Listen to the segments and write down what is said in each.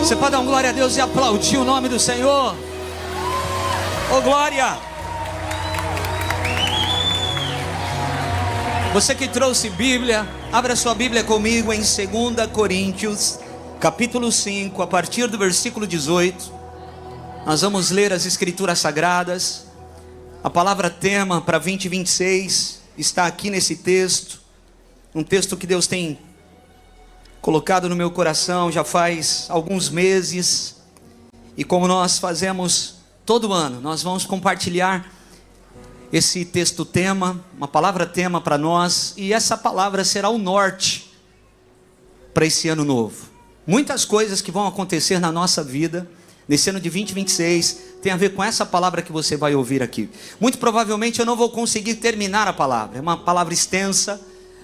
Você pode dar um glória a Deus e aplaudir o nome do Senhor? Oh, glória! Você que trouxe Bíblia, abra sua Bíblia comigo em 2 Coríntios, capítulo 5, a partir do versículo 18. Nós vamos ler as Escrituras Sagradas. A palavra tema para 2026 está aqui nesse texto. Um texto que Deus tem colocado no meu coração já faz alguns meses. E como nós fazemos todo ano, nós vamos compartilhar esse texto tema, uma palavra tema para nós. E essa palavra será o norte para esse ano novo. Muitas coisas que vão acontecer na nossa vida nesse ano de 2026 tem a ver com essa palavra que você vai ouvir aqui. Muito provavelmente eu não vou conseguir terminar a palavra, é uma palavra extensa,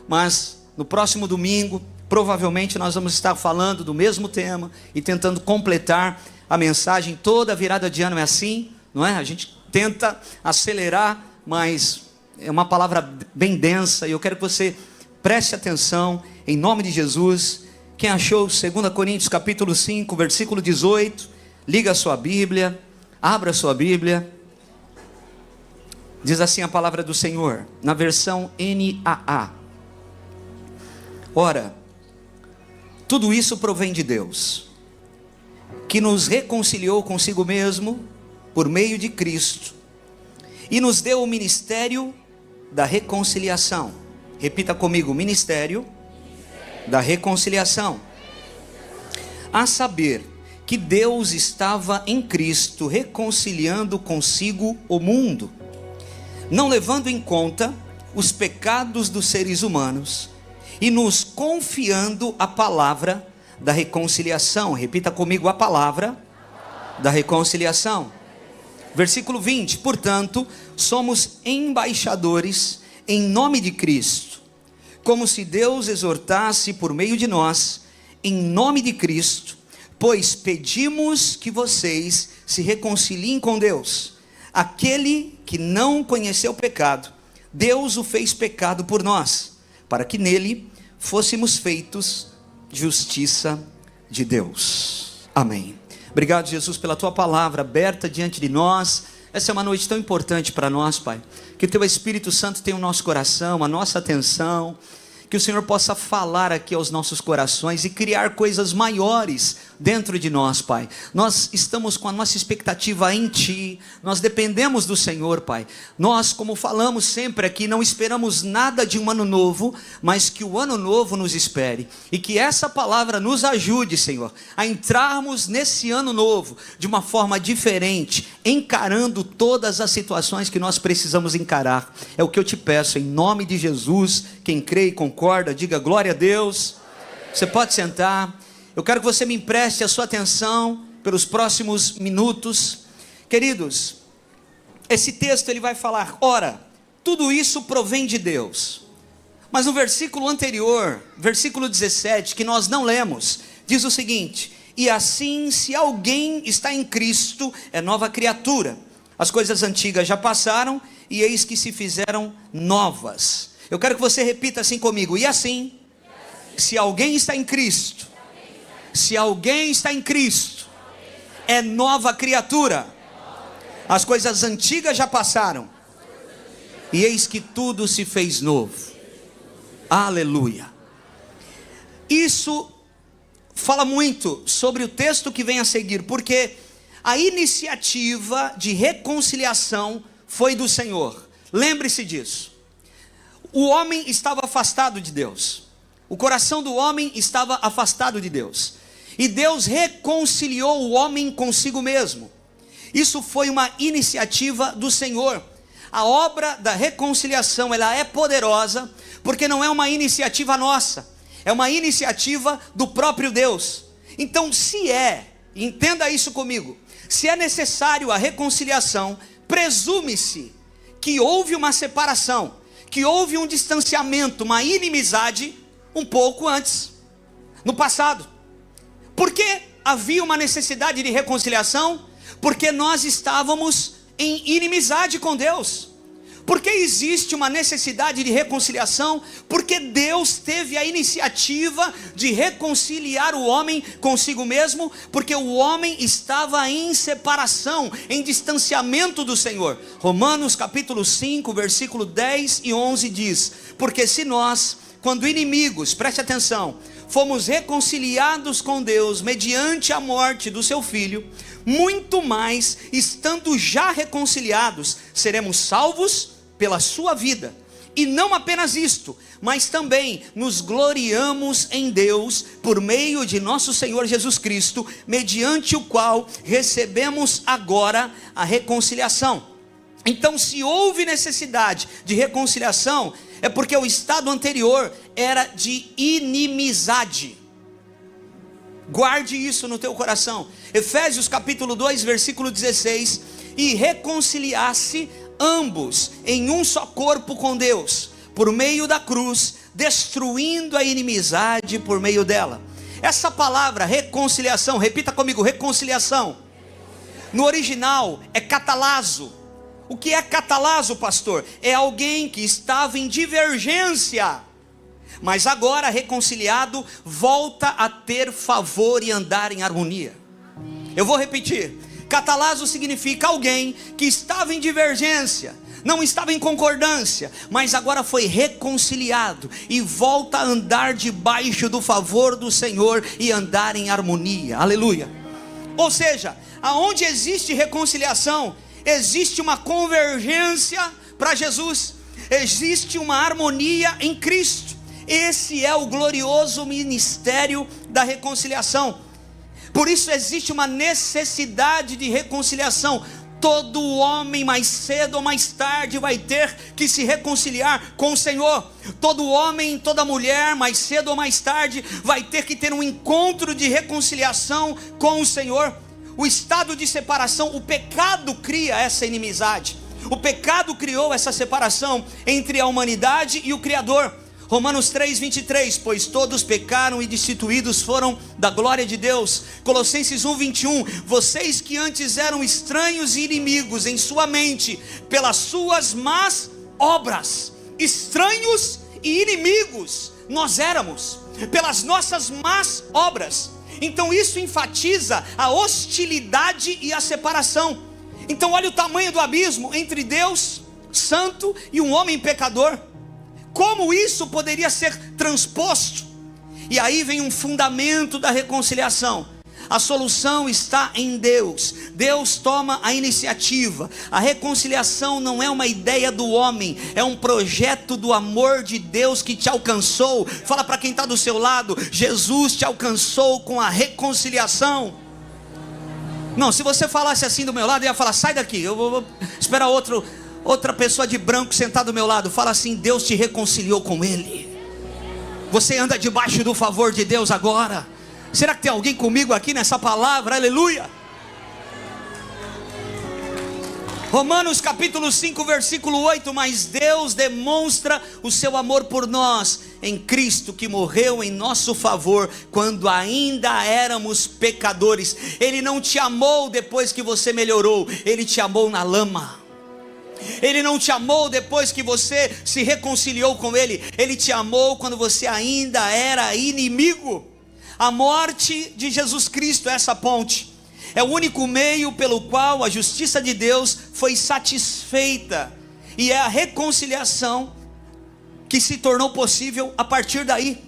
mas no próximo domingo provavelmente nós vamos estar falando do mesmo tema e tentando completar a mensagem. Toda virada de ano é assim, não é? A gente tenta acelerar, mas é uma palavra bem densa e eu quero que você preste atenção em nome de Jesus. Quem achou 2 Coríntios capítulo 5, versículo 18, liga a sua Bíblia, abra a sua Bíblia. Diz assim a palavra do Senhor, na versão NAA. Ora, tudo isso provém de Deus, que nos reconciliou consigo mesmo por meio de Cristo e nos deu o ministério da reconciliação. Repita comigo, ministério da reconciliação. A saber, que Deus estava em Cristo reconciliando consigo o mundo, não levando em conta os pecados dos seres humanos, e nos confiando a palavra da reconciliação. Repita comigo, a palavra da reconciliação. Versículo 20, portanto, somos embaixadores em nome de Cristo, como se Deus exortasse por meio de nós, em nome de Cristo, pois pedimos que vocês se reconciliem com Deus. Aquele que não conheceu o pecado, Deus o fez pecado por nós, para que nele fôssemos feitos justiça de Deus. Amém. Obrigado, Jesus, pela tua palavra aberta diante de nós. Essa é uma noite tão importante para nós, Pai. Que o teu Espírito Santo tenha o nosso coração, a nossa atenção. Que o Senhor possa falar aqui aos nossos corações e criar coisas maiores dentro de nós, Pai. Nós estamos com a nossa expectativa em Ti, nós dependemos do Senhor, Pai. Nós, como falamos sempre aqui, não esperamos nada de um ano novo, mas que o ano novo nos espere. E que essa palavra nos ajude, Senhor, a entrarmos nesse ano novo de uma forma diferente, encarando todas as situações que nós precisamos encarar. É o que eu te peço, em nome de Jesus. Quem crê e concorda, diga glória a Deus. Você pode sentar. Eu quero que você me empreste a sua atenção pelos próximos minutos. Queridos, esse texto ele vai falar, ora, tudo isso provém de Deus. Mas no versículo anterior, versículo 17, que nós não lemos, diz o seguinte, e assim se alguém está em Cristo, é nova criatura. As coisas antigas já passaram e eis que se fizeram novas. Eu quero que você repita assim comigo, e assim, se alguém está em Cristo, se alguém está em Cristo, é nova criatura. As coisas antigas já passaram e eis que tudo se fez novo. Aleluia. Isso fala muito sobre o texto que vem a seguir, porque a iniciativa de reconciliação foi do Senhor. Lembre-se disso. O homem estava afastado de Deus. O coração do homem estava afastado de Deus. E Deus reconciliou o homem consigo mesmo. Isso foi uma iniciativa do Senhor. A obra da reconciliação, ela é poderosa, porque não é uma iniciativa nossa, é uma iniciativa do próprio Deus. Então, entenda isso comigo, se é necessário a reconciliação, presume-se que houve uma separação, que houve um distanciamento, uma inimizade, um pouco antes, no passado. Por que havia uma necessidade de reconciliação? Porque nós estávamos em inimizade com Deus. Por que existe uma necessidade de reconciliação? Porque Deus teve a iniciativa de reconciliar o homem consigo mesmo, porque o homem estava em separação, em distanciamento do Senhor. Romanos capítulo 5, versículo 10 e 11 diz: porque se nós, quando inimigos, preste atenção, fomos reconciliados com Deus mediante a morte do seu Filho, muito mais, estando já reconciliados, seremos salvos pela sua vida. E não apenas isto, mas também nos gloriamos em Deus por meio de nosso Senhor Jesus Cristo, mediante o qual recebemos agora a reconciliação. Então, se houve necessidade de reconciliação, é porque o estado anterior era de inimizade. Guarde isso no teu coração. Efésios capítulo 2, versículo 16: e reconciliasse ambos em um só corpo com Deus, por meio da cruz, destruindo a inimizade por meio dela. Essa palavra reconciliação, repita comigo, reconciliação, no original é catalazo. O que é catalazo, pastor? É alguém que estava em divergência, mas agora reconciliado, volta a ter favor e andar em harmonia. Eu vou repetir: catalazo significa alguém que estava em divergência, não estava em concordância, mas agora foi reconciliado e volta a andar debaixo do favor do Senhor e andar em harmonia. Aleluia. Ou seja, aonde existe reconciliação, existe uma convergência para Jesus, existe uma harmonia em Cristo. Esse é o glorioso ministério da reconciliação. Por isso existe uma necessidade de reconciliação. Todo homem, mais cedo ou mais tarde, vai ter que se reconciliar com o Senhor. Todo homem, toda mulher, mais cedo ou mais tarde, vai ter que ter um encontro de reconciliação com o Senhor. O estado de separação, o pecado cria essa inimizade. O pecado criou essa separação entre a humanidade e o Criador. Romanos 3, 23, pois todos pecaram e destituídos foram da glória de Deus. Colossenses 1, 21, vocês que antes eram estranhos e inimigos em sua mente, pelas suas más obras, estranhos e inimigos nós éramos, pelas nossas más obras. Então isso enfatiza a hostilidade e a separação. Então olha o tamanho do abismo entre Deus santo e um homem pecador. Como isso poderia ser transposto? E aí vem um fundamento da reconciliação. A solução está em Deus. Deus toma a iniciativa. A reconciliação não é uma ideia do homem, é um projeto do amor de Deus que te alcançou. Fala para quem está do seu lado: Jesus te alcançou com a reconciliação. Não, se você falasse assim do meu lado, eu ia falar: sai daqui, eu vou esperar outra pessoa de branco sentada do meu lado. Fala assim: Deus te reconciliou com Ele. Você anda debaixo do favor de Deus agora. Será que tem alguém comigo aqui nessa palavra? Aleluia. Romanos capítulo 5, versículo 8: mas Deus demonstra o seu amor por nós em Cristo, que morreu em nosso favor quando ainda éramos pecadores. Ele não te amou depois que você melhorou, Ele te amou na lama. Ele não te amou depois que você se reconciliou com Ele, Ele te amou quando você ainda era inimigo. A morte de Jesus Cristo é essa ponte, é o único meio pelo qual a justiça de Deus foi satisfeita, e é a reconciliação que se tornou possível a partir daí.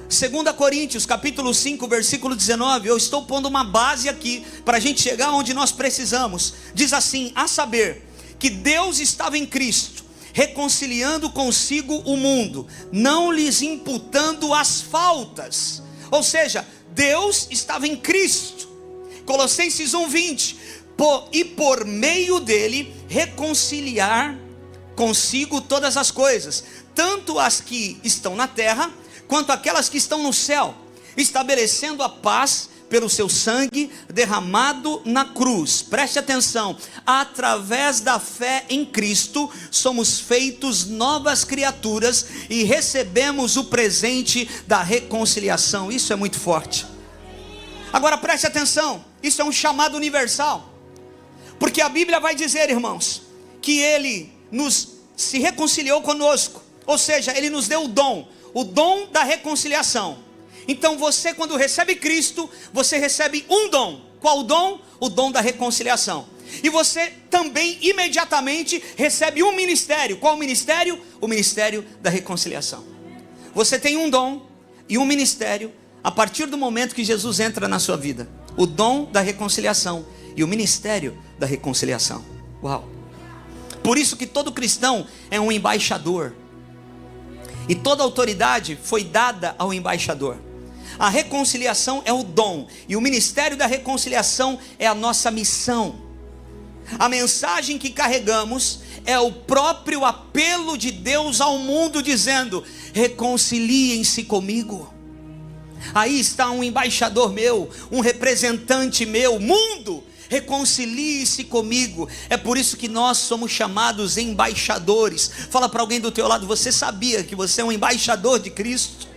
2 Coríntios capítulo 5, versículo 19, eu estou pondo uma base aqui, para a gente chegar onde nós precisamos. Diz assim: a saber, que Deus estava em Cristo, reconciliando consigo o mundo, não lhes imputando as faltas. Ou seja, Deus estava em Cristo. Colossenses 1:20, e por meio dele reconciliar consigo todas as coisas, tanto as que estão na terra, quanto aquelas que estão no céu, estabelecendo a paz pelo seu sangue derramado na cruz. Preste atenção: através da fé em Cristo, somos feitos novas criaturas e recebemos o presente da reconciliação. Isso é muito forte. Agora preste atenção, isso é um chamado universal, porque a Bíblia vai dizer, irmãos, que Ele nos se reconciliou conosco, ou seja, Ele nos deu o dom da reconciliação. Então você, quando recebe Cristo, você recebe um dom. Qual o dom? O dom da reconciliação. E você também imediatamente recebe um ministério. Qual o ministério? O ministério da reconciliação. Você tem um dom e um ministério a partir do momento que Jesus entra na sua vida. O dom da reconciliação e o ministério da reconciliação. Uau! Por isso que todo cristão é um embaixador. E toda autoridade foi dada ao embaixador. A reconciliação é o dom, e o ministério da reconciliação é a nossa missão. A mensagem que carregamos é o próprio apelo de Deus ao mundo, dizendo: reconciliem-se comigo. Aí está um embaixador meu, um representante meu. Mundo, reconcilie-se comigo. É por isso que nós somos chamados embaixadores. Fala para alguém do teu lado: você sabia que você é um embaixador de Cristo?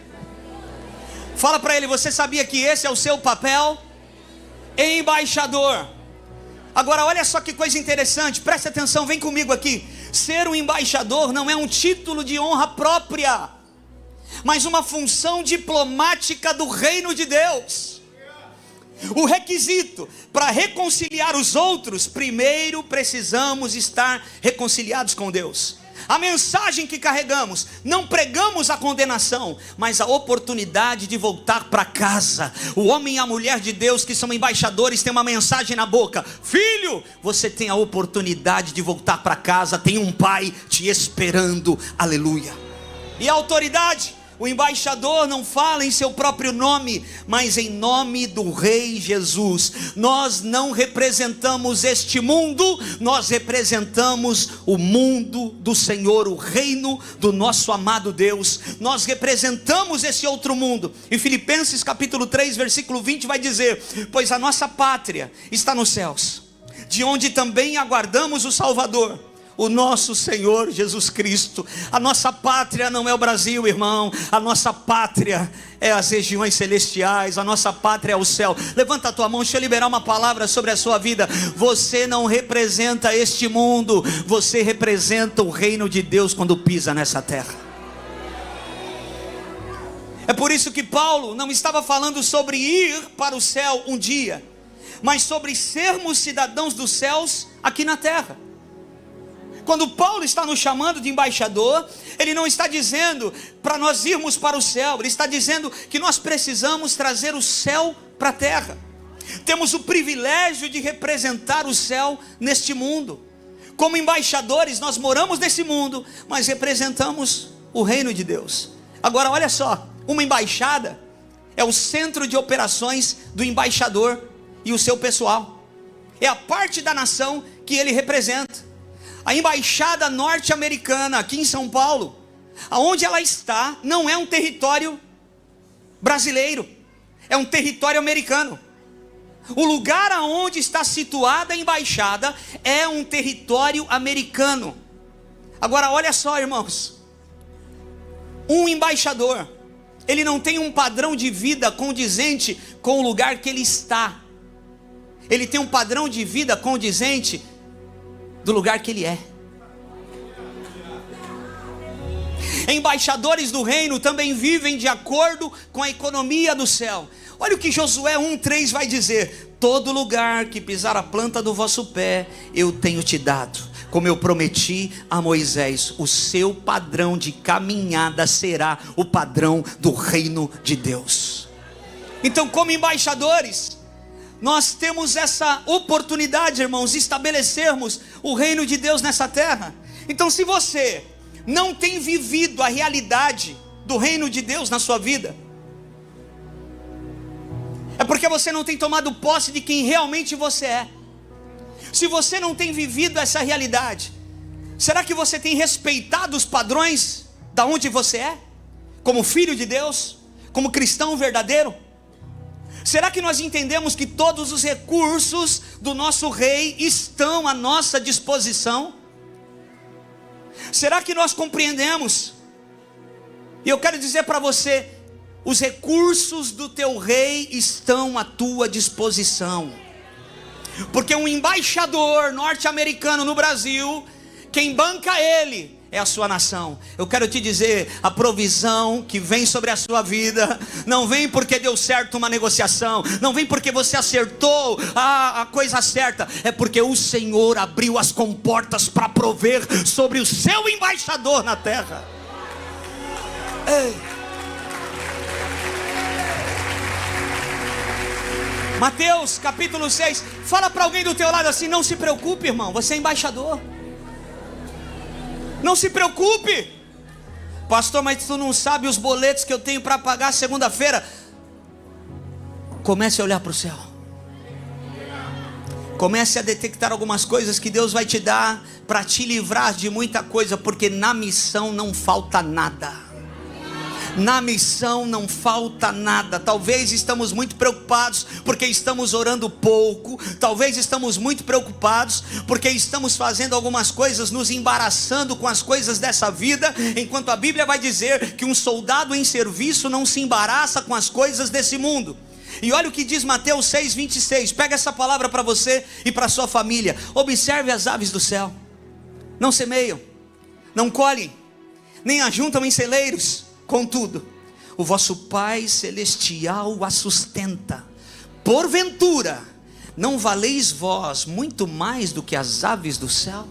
Fala para ele: você sabia que esse é o seu papel? Embaixador. Agora olha só que coisa interessante, preste atenção, vem comigo aqui. Ser um embaixador não é um título de honra própria, mas uma função diplomática do reino de Deus. O requisito para reconciliar os outros: primeiro precisamos estar reconciliados com Deus. A mensagem que carregamos, não pregamos a condenação, mas a oportunidade de voltar para casa. O homem e a mulher de Deus que são embaixadores têm uma mensagem na boca: filho, você tem a oportunidade de voltar para casa, tem um pai te esperando, aleluia. E a autoridade: o embaixador não fala em seu próprio nome, mas em nome do Rei Jesus. Nós não representamos este mundo, nós representamos o mundo do Senhor, o reino do nosso amado Deus. Nós representamos esse outro mundo. E Filipenses capítulo 3, versículo 20 vai dizer: pois a nossa pátria está nos céus, de onde também aguardamos o Salvador, o nosso Senhor Jesus Cristo. A nossa pátria não é o Brasil, irmão. A nossa pátria é as regiões celestiais. A nossa pátria é o céu. Levanta a tua mão, deixa eu liberar uma palavra sobre a sua vida. Você não representa este mundo, você representa o reino de Deus quando pisa nessa terra. É por isso que Paulo não estava falando sobre ir para o céu um dia, mas sobre sermos cidadãos dos céus aqui na terra. Quando Paulo está nos chamando de embaixador, ele não está dizendo para nós irmos para o céu, ele está dizendo que nós precisamos trazer o céu para a terra. Temos o privilégio de representar o céu neste mundo. Como embaixadores, nós moramos nesse mundo, mas representamos o reino de Deus. Agora olha só, uma embaixada é o centro de operações do embaixador e o seu pessoal. É a parte da nação que ele representa. A embaixada norte-americana aqui em São Paulo, aonde ela está, não é um território brasileiro, é um território americano. O lugar aonde está situada a embaixada é um território americano. Agora olha só, irmãos, um embaixador, ele não tem um padrão de vida condizente com o lugar que ele está. Ele tem um padrão de vida condizente do lugar que ele é. Embaixadores do reino também vivem de acordo com a economia do céu. Olha o que Josué 1:3 vai dizer: todo lugar que pisar a planta do vosso pé, eu tenho te dado, como eu prometi a Moisés. O seu padrão de caminhada será o padrão do reino de Deus. Então, como embaixadores, nós temos essa oportunidade, irmãos, de estabelecermos o reino de Deus nessa terra. Então, se você não tem vivido a realidade do reino de Deus na sua vida, é porque você não tem tomado posse de quem realmente você é. Se você não tem vivido essa realidade, será que você tem respeitado os padrões da onde você é? Como filho de Deus, como cristão verdadeiro? Será que nós entendemos que todos os recursos do nosso rei estão à nossa disposição? Será que nós compreendemos? E eu quero dizer para você: os recursos do teu rei estão à tua disposição. Porque um embaixador norte-americano no Brasil, quem banca ele é a sua nação. Eu quero te dizer, a provisão que vem sobre a sua vida, não vem porque deu certo uma negociação, não vem porque você acertou a coisa certa, é porque o Senhor abriu as comportas para prover sobre o seu embaixador na terra. Ei. Mateus capítulo 6, fala para alguém do teu lado assim: não se preocupe, irmão, você é embaixador. Não se preocupe. Pastor, mas tu não sabe os boletos que eu tenho para pagar segunda-feira. Comece a olhar para o céu. Comece a detectar algumas coisas que Deus vai te dar para te livrar de muita coisa, porque na missão não falta nada. Na missão não falta nada. Talvez estamos muito preocupados porque estamos orando pouco. Talvez estamos muito preocupados porque estamos fazendo algumas coisas, nos embaraçando com as coisas dessa vida, enquanto a Bíblia vai dizer que um soldado em serviço não se embaraça com as coisas desse mundo. E olha o que diz Mateus 6:26. Pega essa palavra para você e para sua família. Observe as aves do céu. Não semeiam, não colhem, nem ajuntam em celeiros. Contudo, o vosso Pai Celestial a sustenta. Porventura, não valeis vós muito mais do que as aves do céu?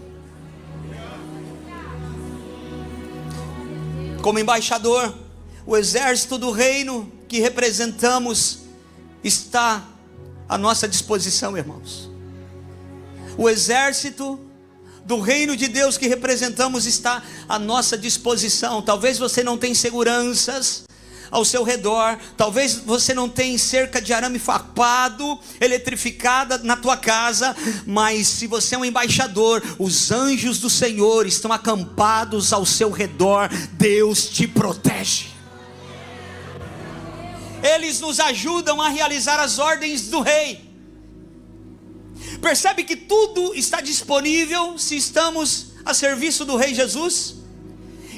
Como embaixador, o exército do reino que representamos está à nossa disposição, irmãos. O exército do reino de Deus que representamos está à nossa disposição. Talvez você não tenha seguranças ao seu redor, talvez você não tenha cerca de arame farpado, eletrificada na tua casa, mas se você é um embaixador, os anjos do Senhor estão acampados ao seu redor. Deus te protege. Eles nos ajudam a realizar as ordens do rei. Percebe que tudo está disponível se estamos a serviço do Rei Jesus?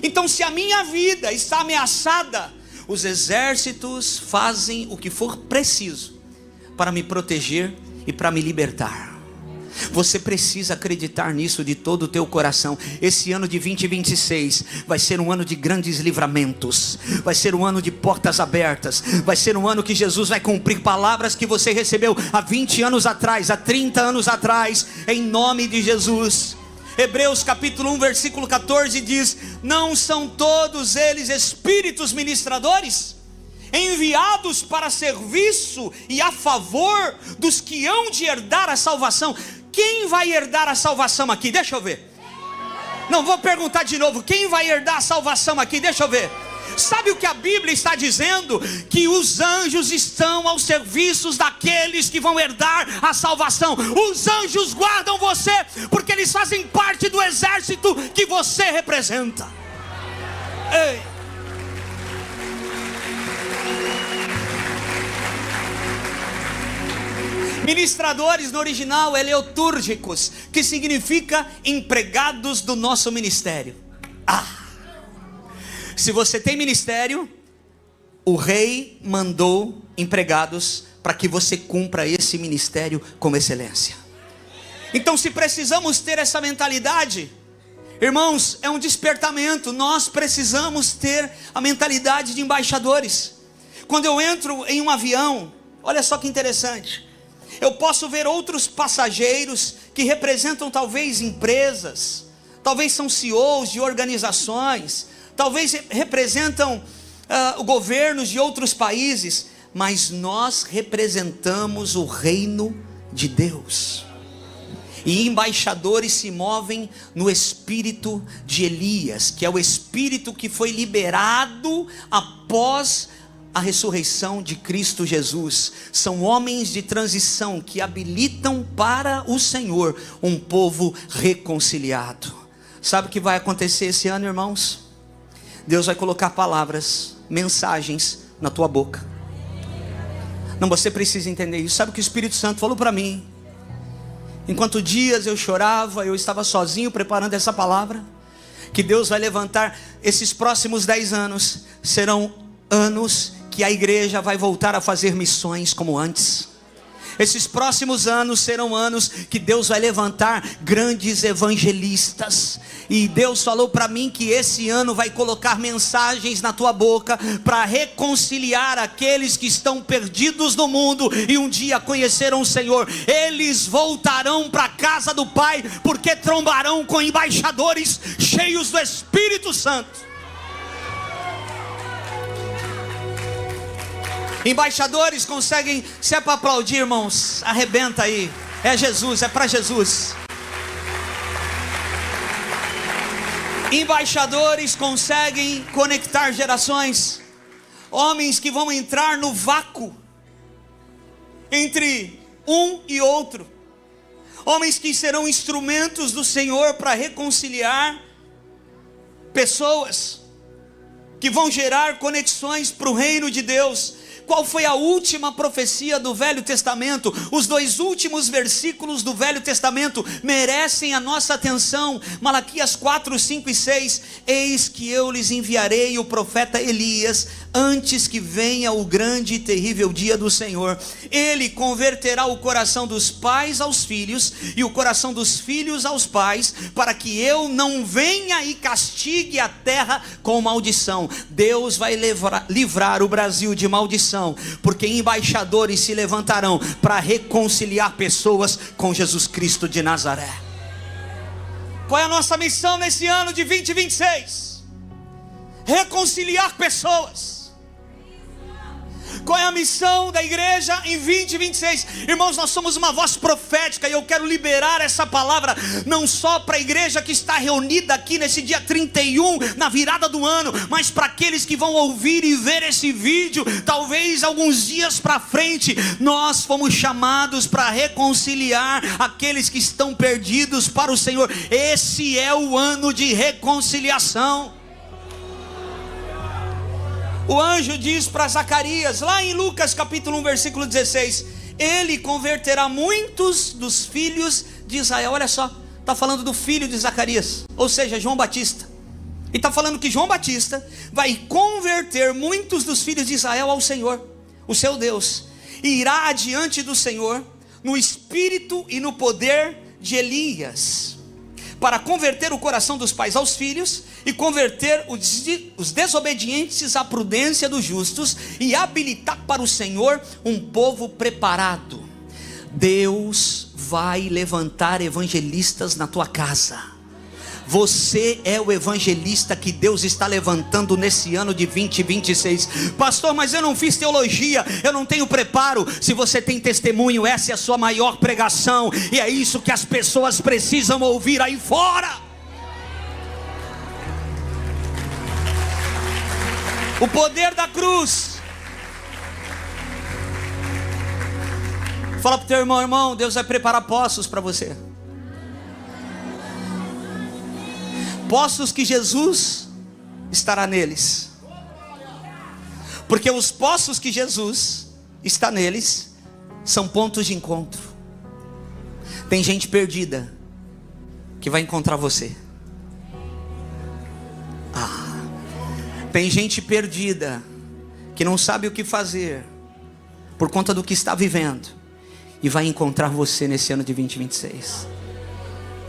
Então, se a minha vida está ameaçada, os exércitos fazem o que for preciso para me proteger e para me libertar. Você precisa acreditar nisso de todo o teu coração. Esse ano de 2026 vai ser um ano de grandes livramentos, vai ser um ano de portas abertas, vai ser um ano que Jesus vai cumprir palavras que você recebeu há 20 anos atrás, há 30 anos atrás, em nome de Jesus. Hebreus capítulo 1 versículo 14 diz: não são todos eles espíritos ministradores, enviados para serviço e a favor dos que hão de herdar a salvação? Quem vai herdar a salvação aqui? Deixa eu ver. Não, vou perguntar de novo. Quem vai herdar a salvação aqui? Deixa eu ver. Sabe o que a Bíblia está dizendo? Que os anjos estão aos serviços daqueles que vão herdar a salvação. Os anjos guardam você, porque eles fazem parte do exército que você representa. Ei. Ministradores no original é eleutúrgicos, que significa empregados do nosso ministério. Se você tem ministério, o rei mandou empregados para que você cumpra esse ministério com excelência. Então, se precisamos ter essa mentalidade, irmãos, é um despertamento. Nós precisamos ter a mentalidade de embaixadores. Quando eu entro em um avião, olha só que interessante, eu posso ver outros passageiros que representam talvez empresas, talvez são CEOs de organizações, talvez representam governos de outros países, mas nós representamos o reino de Deus. E embaixadores se movem no espírito de Elias, que é o espírito que foi liberado após a ressurreição de Cristo Jesus. São homens de transição que habilitam para o Senhor um povo reconciliado. Sabe o que vai acontecer esse ano, irmãos? Deus vai colocar palavras, mensagens na tua boca. Não, você precisa entender isso. Sabe o que o Espírito Santo falou para mim? Enquanto dias eu chorava, eu estava sozinho preparando essa palavra, que Deus vai levantar esses próximos 10 anos, serão anos que a igreja vai voltar a fazer missões como antes. Esses próximos anos serão anos que Deus vai levantar grandes evangelistas. E Deus falou para mim que esse ano vai colocar mensagens na tua boca para reconciliar aqueles que estão perdidos no mundo e um dia conheceram o Senhor. Eles voltarão para a casa do Pai, porque trombarão com embaixadores cheios do Espírito Santo. Embaixadores conseguem, se é para aplaudir, irmãos, arrebenta aí. É Jesus, é para Jesus. Embaixadores conseguem conectar gerações. Homens que vão entrar no vácuo entre um e outro. Homens que serão instrumentos do Senhor para reconciliar pessoas, que vão gerar conexões para o reino de Deus. Qual foi a última profecia do Velho Testamento? Os 2 últimos versículos do Velho Testamento merecem a nossa atenção. Malaquias 4, 5 e 6. Eis que eu lhes enviarei o profeta Elias, antes que venha o grande e terrível dia do Senhor. Ele converterá o coração dos pais aos filhos, e o coração dos filhos aos pais, para que eu não venha e castigue a terra com maldição. Deus vai livrar o Brasil de maldição, porque embaixadores se levantarão para reconciliar pessoas com Jesus Cristo de Nazaré. Qual é a nossa missão nesse ano de 2026? Reconciliar pessoas. Qual é a missão da igreja em 2026? Irmãos, nós somos uma voz profética, e eu quero liberar essa palavra não só para a igreja que está reunida aqui nesse dia 31, na virada do ano, mas para aqueles que vão ouvir e ver esse vídeo, talvez alguns dias para frente. Nós fomos chamados para reconciliar aqueles que estão perdidos para o Senhor. Esse é o ano de reconciliação. O anjo diz para Zacarias, lá em Lucas capítulo 1, versículo 16, ele converterá muitos dos filhos de Israel. Olha só, está falando do filho de Zacarias, ou seja, João Batista. E está falando que João Batista vai converter muitos dos filhos de Israel ao Senhor, o seu Deus. E irá adiante do Senhor no espírito e no poder de Elias, para converter o coração dos pais aos filhos, e converter os desobedientes à prudência dos justos, e habilitar para o Senhor um povo preparado. Deus vai levantar evangelistas na tua casa. Você é o evangelista que Deus está levantando nesse ano de 2026. Pastor, mas eu não fiz teologia, eu não tenho preparo. Se você tem testemunho, essa é a sua maior pregação, e é isso que as pessoas precisam ouvir aí fora. O poder da cruz. Fala para o teu irmão, irmão, Deus vai preparar poços para você. Poços que Jesus estará neles. Porque os poços que Jesus está neles são pontos de encontro. Tem gente perdida que vai encontrar você. Tem gente perdida que não sabe o que fazer por conta do que está vivendo, e vai encontrar você nesse ano de 2026.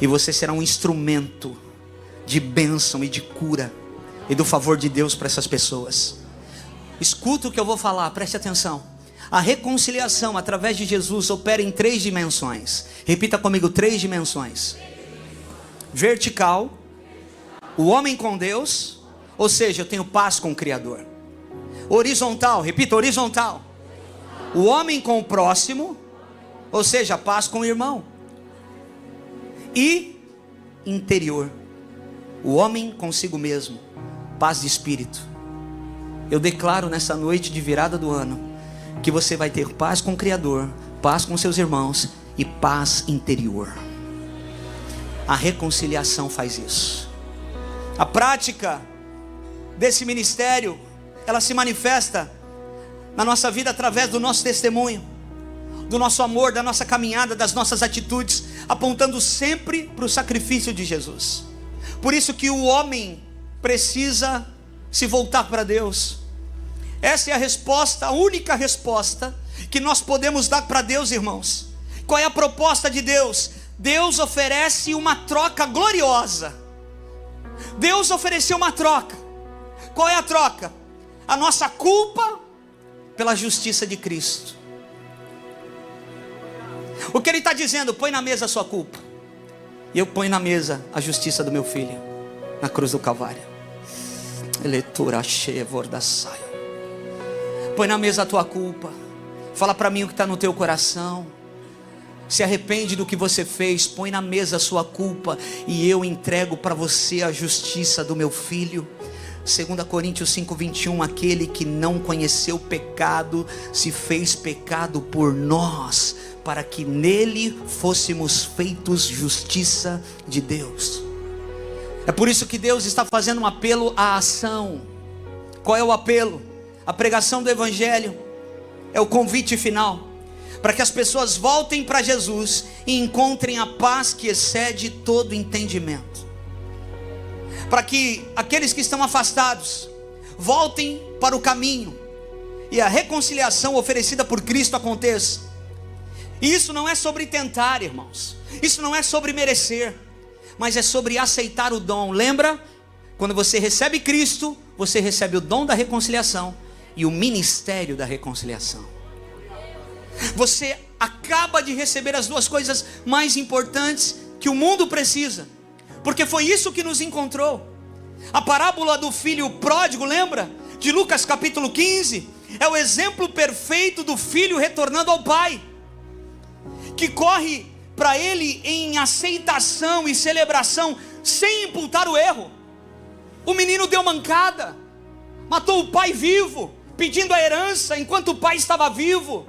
E você será um instrumento de bênção e de cura e do favor de Deus para essas pessoas. Escuta o que eu vou falar, preste atenção. A reconciliação através de Jesus opera em 3 dimensões. Repita comigo: 3 dimensões. Vertical, o homem com Deus, ou seja, eu tenho paz com o Criador. Horizontal, repita, horizontal, o homem com o próximo, ou seja, paz com o irmão. E interior, o homem consigo mesmo, paz de espírito. Eu declaro nessa noite de virada do ano que você vai ter paz com o Criador, paz com seus irmãos e paz interior. A reconciliação faz isso. A prática desse ministério, ela se manifesta na nossa vida através do nosso testemunho, do nosso amor, da nossa caminhada, das nossas atitudes, apontando sempre para o sacrifício de Jesus. Por isso que o homem precisa se voltar para Deus. Essa é a resposta, a única resposta que nós podemos dar para Deus, irmãos? Qual é a proposta de Deus? Deus oferece uma troca gloriosa. Deus ofereceu uma troca. Qual é a troca? A nossa culpa pela justiça de Cristo. O que Ele está dizendo? Põe na mesa a sua culpa, e eu ponho na mesa a justiça do meu filho, na cruz do Calvário. Põe na mesa a tua culpa. Fala para mim o que está no teu coração. Se arrepende do que você fez. Põe na mesa a sua culpa, e eu entrego para você a justiça do meu filho. 2 Coríntios 5:21, aquele que não conheceu pecado se fez pecado por nós, para que nele fôssemos feitos justiça de Deus. É por isso que Deus está fazendo um apelo à ação. Qual é o apelo? A pregação do Evangelho é o convite final, para que as pessoas voltem para Jesus e encontrem a paz que excede todo entendimento. Para que aqueles que estão afastados voltem para o caminho, e a reconciliação oferecida por Cristo aconteça. E isso não é sobre tentar, irmãos. Isso não é sobre merecer, mas é sobre aceitar o dom. Lembra? Quando você recebe Cristo, você recebe o dom da reconciliação e o ministério da reconciliação. Você acaba de receber as duas coisas mais importantes que o mundo precisa, porque foi isso que nos encontrou. A parábola do filho pródigo, lembra? De Lucas capítulo 15, é o exemplo perfeito do filho retornando ao pai, que corre para ele em aceitação e celebração, sem imputar o erro. O menino deu mancada, matou o pai vivo, pedindo a herança enquanto o pai estava vivo.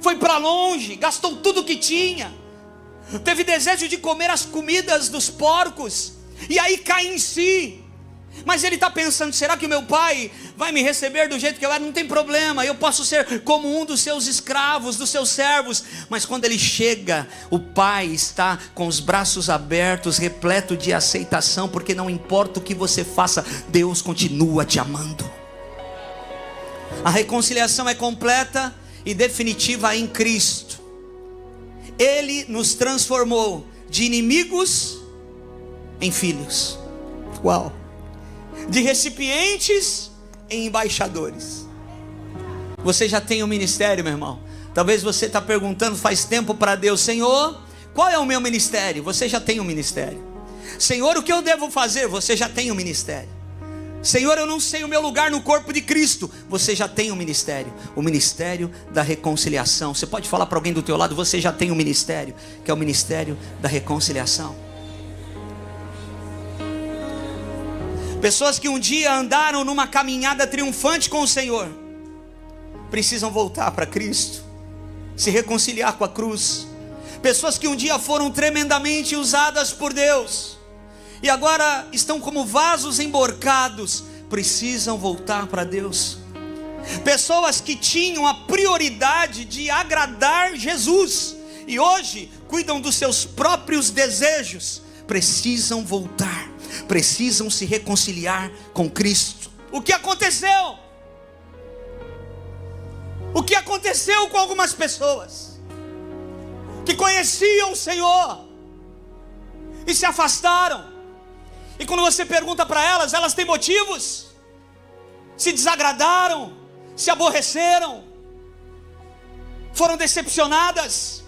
Foi para longe, gastou tudo que tinha, teve desejo de comer as comidas dos porcos, e aí cai em si. Mas ele está pensando: será que o meu pai vai me receber do jeito que eu era? Não tem problema, eu posso ser como um dos seus escravos, dos seus servos. Mas quando ele chega, o pai está com os braços abertos, repleto de aceitação, porque não importa o que você faça, Deus continua te amando. A reconciliação é completa e definitiva em Cristo. Ele nos transformou de inimigos em filhos. Uau! De recipientes em embaixadores. Você já tem um ministério, meu irmão. Talvez você está perguntando faz tempo para Deus: Senhor, qual é o meu ministério? Você já tem um ministério. Senhor, o que eu devo fazer? Você já tem um ministério. Senhor, eu não sei o meu lugar no corpo de Cristo. Você já tem um ministério, o ministério da reconciliação. Você pode falar para alguém do teu lado: você já tem um ministério, que é o ministério da reconciliação. Pessoas que um dia andaram numa caminhada triunfante com o Senhor, precisam voltar para Cristo, se reconciliar com a cruz. Pessoas que um dia foram tremendamente usadas por Deus, e agora estão como vasos emborcados, precisam voltar para Deus. Pessoas que tinham a prioridade de agradar Jesus, e hoje cuidam dos seus próprios desejos, precisam voltar, precisam se reconciliar com Cristo. O que aconteceu? O que aconteceu com algumas pessoas que conheciam o Senhor e se afastaram? E quando você pergunta para elas, elas têm motivos. Se desagradaram, se aborreceram, foram decepcionadas.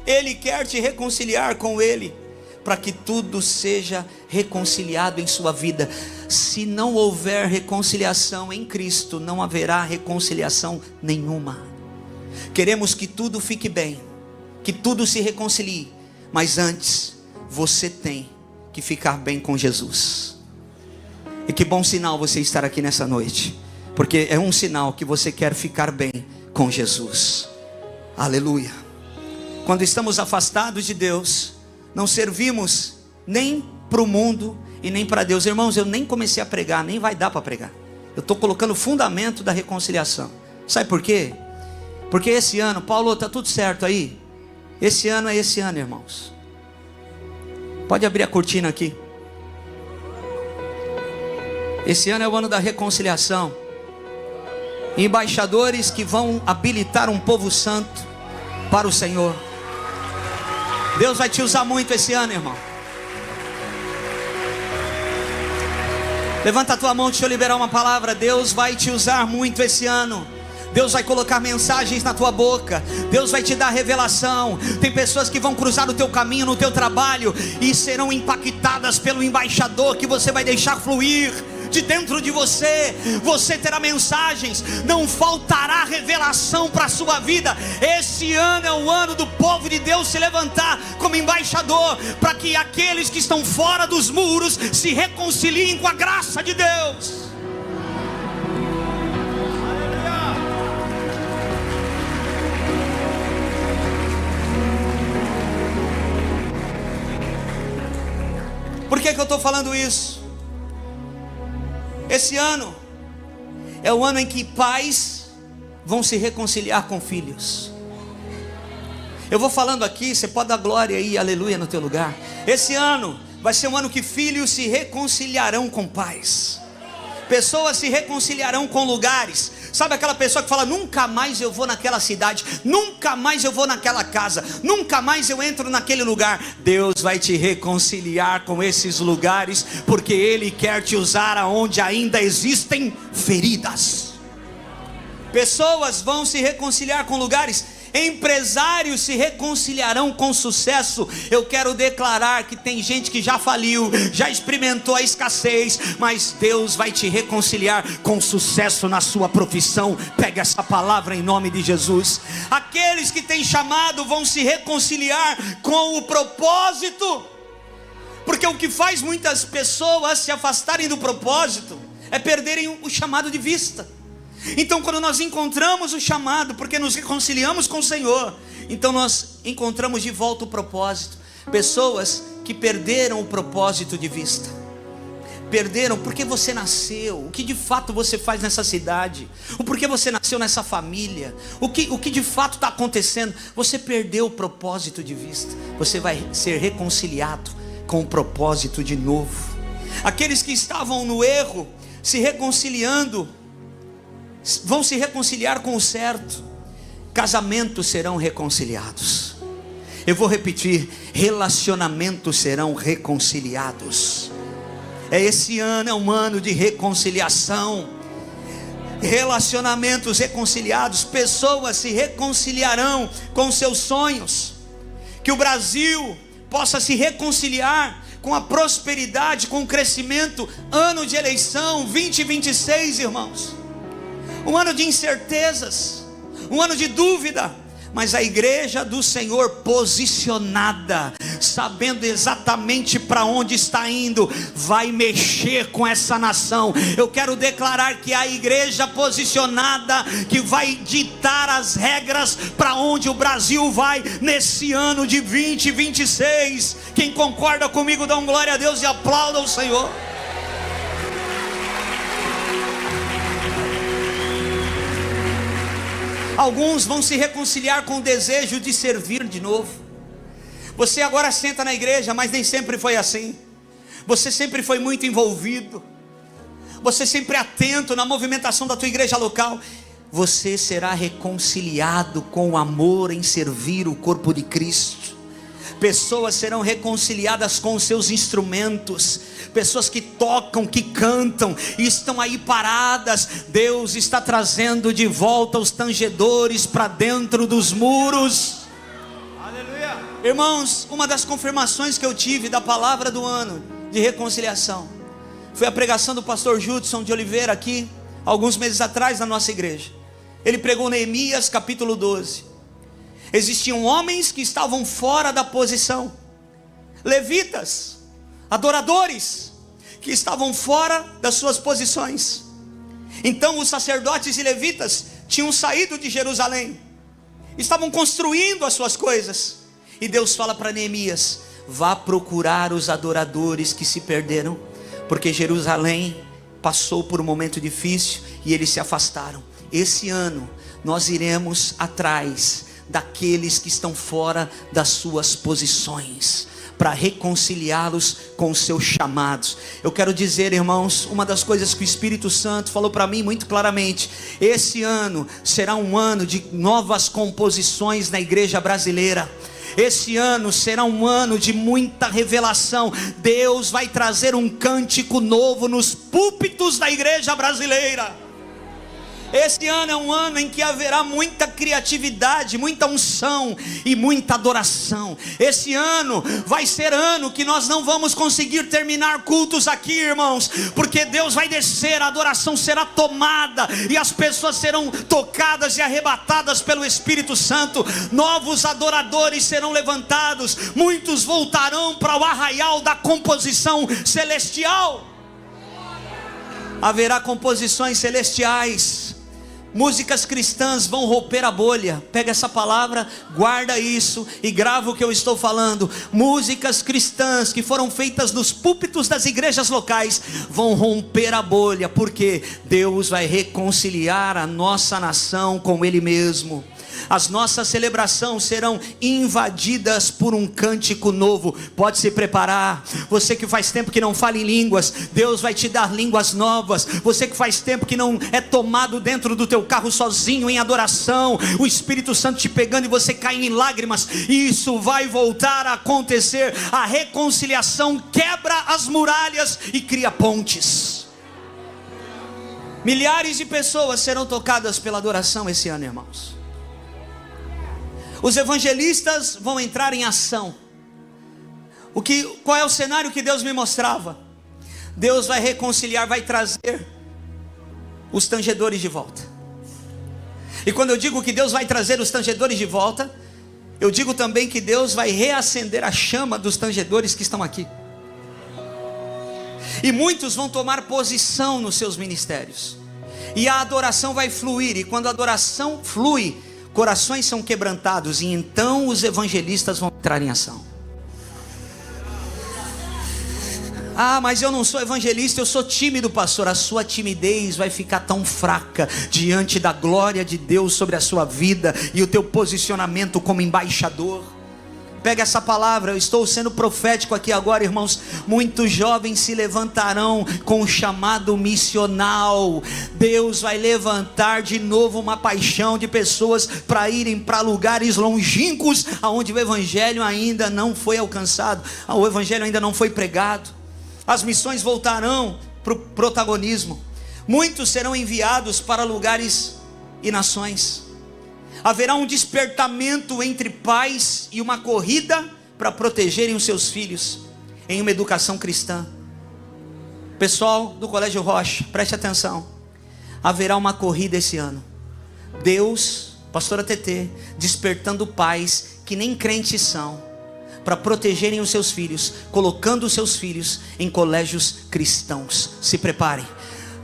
Ele quer te reconciliar com Ele, para que tudo seja reconciliado em sua vida. Se não houver reconciliação em Cristo, não haverá reconciliação nenhuma. Queremos que tudo fique bem, que tudo se reconcilie, mas antes você tem que ficar bem com Jesus. E que bom sinal você estar aqui nessa noite, porque é um sinal que você quer ficar bem com Jesus. Aleluia. Quando estamos afastados de Deus, não servimos nem para o mundo e nem para Deus. Irmãos, eu nem comecei a pregar, nem vai dar para pregar. Eu estou colocando o fundamento da reconciliação. Sabe por quê? Porque esse ano, Paulo, está tudo certo aí? Esse ano é esse ano, irmãos. Pode abrir a cortina aqui. Esse ano é o ano da reconciliação. embaixadores que vão habilitar um povo santo para o Senhor. Deus vai te usar muito esse ano, irmão. Levanta a tua mão, deixa eu liberar uma palavra. Deus vai te usar muito esse ano. Deus vai colocar mensagens na tua boca. Deus vai te dar revelação. Tem pessoas que vão cruzar o teu caminho no teu trabalho e serão impactadas pelo embaixador que você vai deixar fluir de dentro de você. Você terá mensagens, não faltará revelação para a sua vida. Esse ano é o ano do povo de Deus se levantar como embaixador, para que aqueles que estão fora dos muros se reconciliem com a graça de Deus. Por que eu estou falando isso? Esse ano é o ano em que pais vão se reconciliar com filhos. Eu vou falando aqui, você pode dar glória aí, aleluia no teu lugar. Esse ano vai ser um ano que filhos se reconciliarão com pais. Pessoas se reconciliarão com lugares. Sabe aquela pessoa que fala: nunca mais eu vou naquela cidade, nunca mais eu vou naquela casa, nunca mais eu entro naquele lugar. Deus vai te reconciliar com esses lugares, porque Ele quer te usar aonde ainda existem feridas. Pessoas vão se reconciliar com lugares. Empresários se reconciliarão com sucesso. Eu quero declarar que tem gente que já faliu, já experimentou a escassez, mas Deus vai te reconciliar com sucesso na sua profissão. Pega essa palavra em nome de Jesus. Aqueles que têm chamado vão se reconciliar com o propósito, porque o que faz muitas pessoas se afastarem do propósito é perderem o chamado de vista. Então, quando nós encontramos o chamado, porque nos reconciliamos com o Senhor, então nós encontramos de volta o propósito. Pessoas que perderam o propósito de vista, perderam porque você nasceu, o que de fato você faz nessa cidade, o porquê você nasceu nessa família, o que de fato está acontecendo. Você perdeu o propósito de vista. Você vai ser reconciliado com o propósito de novo. Aqueles que estavam no erro, se reconciliando, vão se reconciliar com o certo. Casamentos serão reconciliados. Eu vou repetir: relacionamentos serão reconciliados. Esse ano é um ano de reconciliação. Relacionamentos reconciliados. Pessoas se reconciliarão com seus sonhos. Que o Brasil possa se reconciliar com a prosperidade, com o crescimento. Ano de eleição 2026, irmãos. Um ano de incertezas, um ano de dúvida, mas a igreja do Senhor posicionada, sabendo exatamente para onde está indo, vai mexer com essa nação. Eu quero declarar que a igreja posicionada, que vai ditar as regras para onde o Brasil vai nesse ano de 2026. Quem concorda comigo, dá glória a Deus e aplauda o Senhor. Alguns vão se reconciliar com o desejo de servir de novo. Você agora senta na igreja, mas nem sempre foi assim. Você sempre foi muito envolvido. Você sempre atento na movimentação da tua igreja local. Você será reconciliado com o amor em servir o corpo de Cristo. Pessoas serão reconciliadas com os seus instrumentos. Pessoas que tocam, que cantam e estão aí paradas. Deus está trazendo de volta os tangedores para dentro dos muros. Aleluia. Irmãos, uma das confirmações que eu tive da palavra do ano de reconciliação foi a pregação do pastor Judson de Oliveira aqui, alguns meses atrás na nossa igreja. Ele pregou Neemias capítulo 12. Existiam homens que estavam fora da posição, levitas, adoradores, que estavam fora das suas posições. Então os sacerdotes e levitas tinham saído de Jerusalém, estavam construindo as suas coisas. E Deus fala para Neemias: vá procurar os adoradores que se perderam, porque Jerusalém passou por um momento difícil e eles se afastaram. Esse ano nós iremos atrás daqueles que estão fora das suas posições, para reconciliá-los com os seus chamados. Eu quero dizer, irmãos, uma das coisas que o Espírito Santo falou para mim muito claramente: esse ano será um ano de novas composições na igreja brasileira. Esse ano será um ano de muita revelação. Deus vai trazer um cântico novo nos púlpitos da igreja brasileira. Esse ano é um ano em que haverá muita criatividade, muita unção e muita adoração. Esse ano vai ser ano que nós não vamos conseguir terminar cultos aqui, irmãos, porque Deus vai descer, a adoração será tomada e as pessoas serão tocadas e arrebatadas pelo Espírito Santo. Novos adoradores serão levantados, muitos voltarão para o arraial da composição celestial. Haverá composições celestiais. Músicas cristãs vão romper a bolha. Pega essa palavra, guarda isso e grava o que eu estou falando. Músicas cristãs que foram feitas nos púlpitos das igrejas locais vão romper a bolha, porque Deus vai reconciliar a nossa nação com Ele mesmo. As nossas celebrações serão invadidas por um cântico novo. Pode se preparar. Você que faz tempo que não fala em línguas, Deus vai te dar línguas novas. Você que faz tempo que não é tomado dentro do teu carro sozinho em adoração, o Espírito Santo te pegando e você cai em lágrimas, isso vai voltar a acontecer. A reconciliação quebra as muralhas e cria pontes. Milhares de pessoas serão tocadas pela adoração esse ano, irmãos. Os evangelistas vão entrar em ação. Qual é o cenário que Deus me mostrava? Deus vai reconciliar, vai trazer os tangedores de volta. E quando eu digo que Deus vai trazer os tangedores de volta, eu digo também que Deus vai reacender a chama dos tangedores que estão aqui. E muitos vão tomar posição nos seus ministérios. E a adoração vai fluir. E quando a adoração flui, corações são quebrantados, e então os evangelistas vão entrar em ação. Ah, mas eu não sou evangelista, eu sou tímido, pastor. A sua timidez vai ficar tão fraca diante da glória de Deus sobre a sua vida e o teu posicionamento como embaixador. Pega essa palavra, eu estou sendo profético aqui agora, irmãos. Muitos jovens se levantarão com o chamado missional. Deus vai levantar de novo uma paixão de pessoas para irem para lugares longínquos, aonde o evangelho ainda não foi alcançado, o evangelho ainda não foi pregado. As missões voltarão para o protagonismo. Muitos serão enviados para lugares e nações. Haverá um despertamento entre pais e uma corrida para protegerem os seus filhos em uma educação cristã. Pessoal do Colégio Rocha, preste atenção. Haverá uma corrida esse ano. Deus, pastora TT, despertando pais que nem crentes são, para protegerem os seus filhos, colocando os seus filhos em colégios cristãos. Se preparem.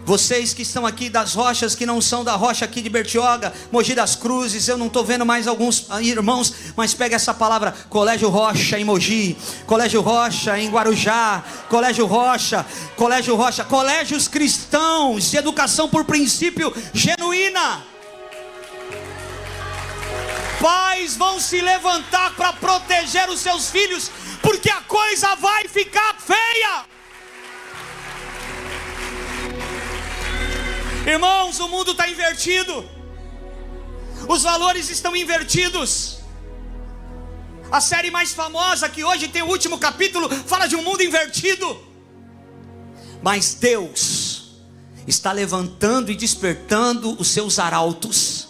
Vocês que estão aqui das rochas, que não são da rocha aqui de Bertioga, Mogi das Cruzes, eu não estou vendo mais alguns irmãos, mas pega essa palavra: Colégio Rocha em Mogi, Colégio Rocha em Guarujá, Colégio Rocha, colégios cristãos de educação por princípio genuína. Pais vão se levantar para proteger os seus filhos, porque a coisa vai ficar feia. Irmãos, o mundo está invertido. Os valores estão invertidos. A série mais famosa, que hoje tem o último capítulo, fala de um mundo invertido. Mas Deus está levantando e despertando os seus arautos,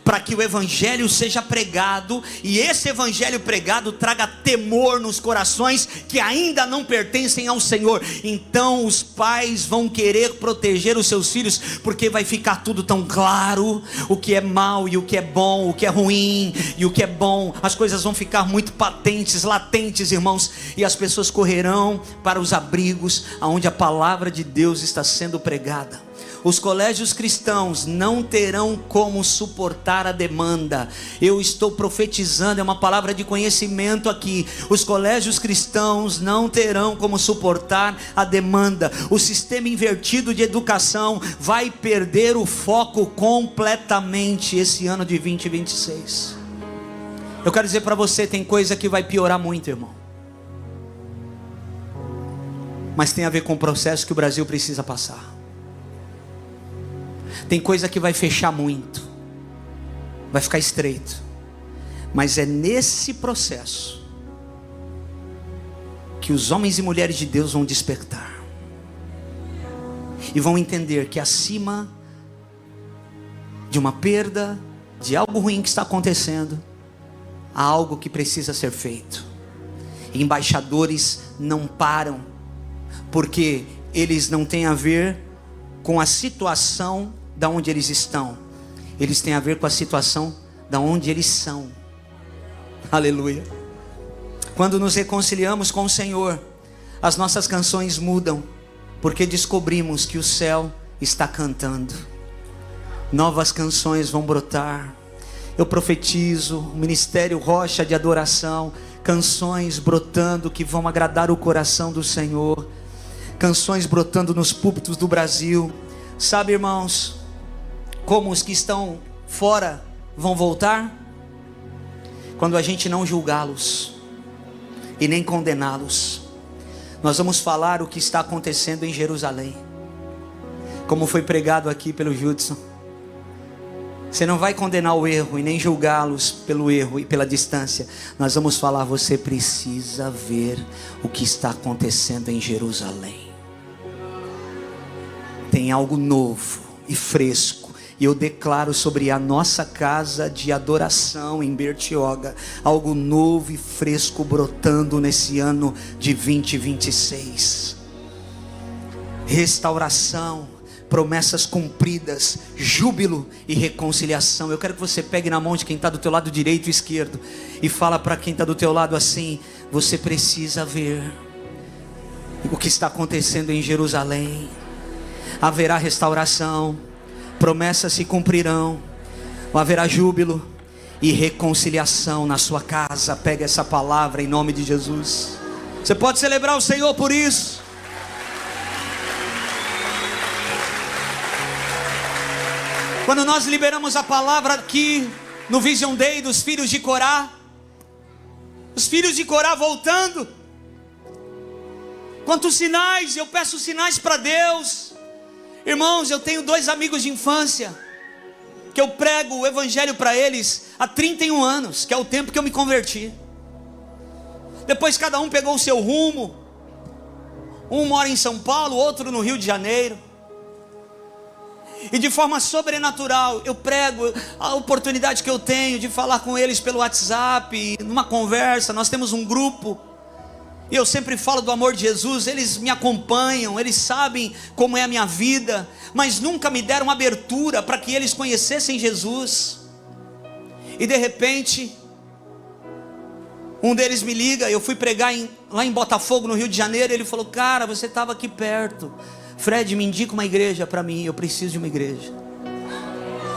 para que o evangelho seja pregado, e esse evangelho pregado traga temor nos corações que ainda não pertencem ao Senhor. Então os pais vão querer proteger os seus filhos, porque vai ficar tudo tão claro, o que é mal e o que é bom, o que é ruim e o que é bom. As coisas vão ficar muito patentes, latentes, irmãos, e as pessoas correrão para os abrigos onde a palavra de Deus está sendo pregada. Os colégios cristãos não terão como suportar a demanda. Eu estou profetizando, é uma palavra de conhecimento aqui. Os colégios cristãos não terão como suportar a demanda. O sistema invertido de educação vai perder o foco completamente esse ano de 2026. Eu quero dizer para você, tem coisa que vai piorar muito, irmão. mas tem a ver com o processo que o Brasil precisa passar. Tem coisa que vai fechar muito, vai ficar estreito, mas é nesse processo que os homens e mulheres de Deus vão despertar e vão entender que acima de uma perda, de algo ruim que está acontecendo, há algo que precisa ser feito. Embaixadores não param, porque eles não têm a ver com a situação da onde eles estão, eles têm a ver com a situação da onde eles são. Aleluia. Quando nos reconciliamos com o Senhor, as nossas canções mudam, porque descobrimos que o céu está cantando. Novas canções vão brotar. Eu profetizo o ministério Rocha de adoração, canções brotando que vão agradar o coração do Senhor, canções brotando nos púlpitos do Brasil. Sabe, irmãos, como os que estão fora vão voltar? Quando a gente não julgá-los e nem condená-los. Nós vamos falar o que está acontecendo em Jerusalém, como foi pregado aqui pelo Judson. Você não vai condenar o erro e nem julgá-los pelo erro e pela distância. Nós vamos falar: você precisa ver o que está acontecendo em Jerusalém. Tem algo novo e fresco, e eu declaro sobre a nossa casa de adoração em Bertioga, algo novo e fresco brotando nesse ano de 2026. Restauração, promessas cumpridas, júbilo e reconciliação. Eu quero que você pegue na mão de quem está do teu lado direito e esquerdo e fala para quem está do teu lado assim: você precisa ver o que está acontecendo em Jerusalém. Haverá restauração, promessas se cumprirão, haverá júbilo e reconciliação na sua casa. Pega essa palavra em nome de Jesus. Você pode celebrar o Senhor por isso. Quando nós liberamos a palavra aqui no Vision Day dos filhos de Corá, os filhos de Corá voltando, quantos sinais, eu peço sinais para Deus. Irmãos, eu tenho 2 amigos de infância que eu prego o evangelho para eles há 31 anos, que é o tempo que eu me converti. Depois cada um pegou o seu rumo. Um mora em São Paulo, outro no Rio de Janeiro. E de forma sobrenatural eu prego a oportunidade que eu tenho de falar com eles pelo WhatsApp, numa conversa. Nós temos um grupo e eu sempre falo do amor de Jesus. Eles me acompanham, eles sabem como é a minha vida, mas nunca me deram abertura para que eles conhecessem Jesus. E de repente um deles me liga. Eu fui pregar lá em Botafogo, no Rio de Janeiro. Ele falou: cara, você estava aqui perto, Fred, me indica uma igreja para mim, eu preciso de uma igreja.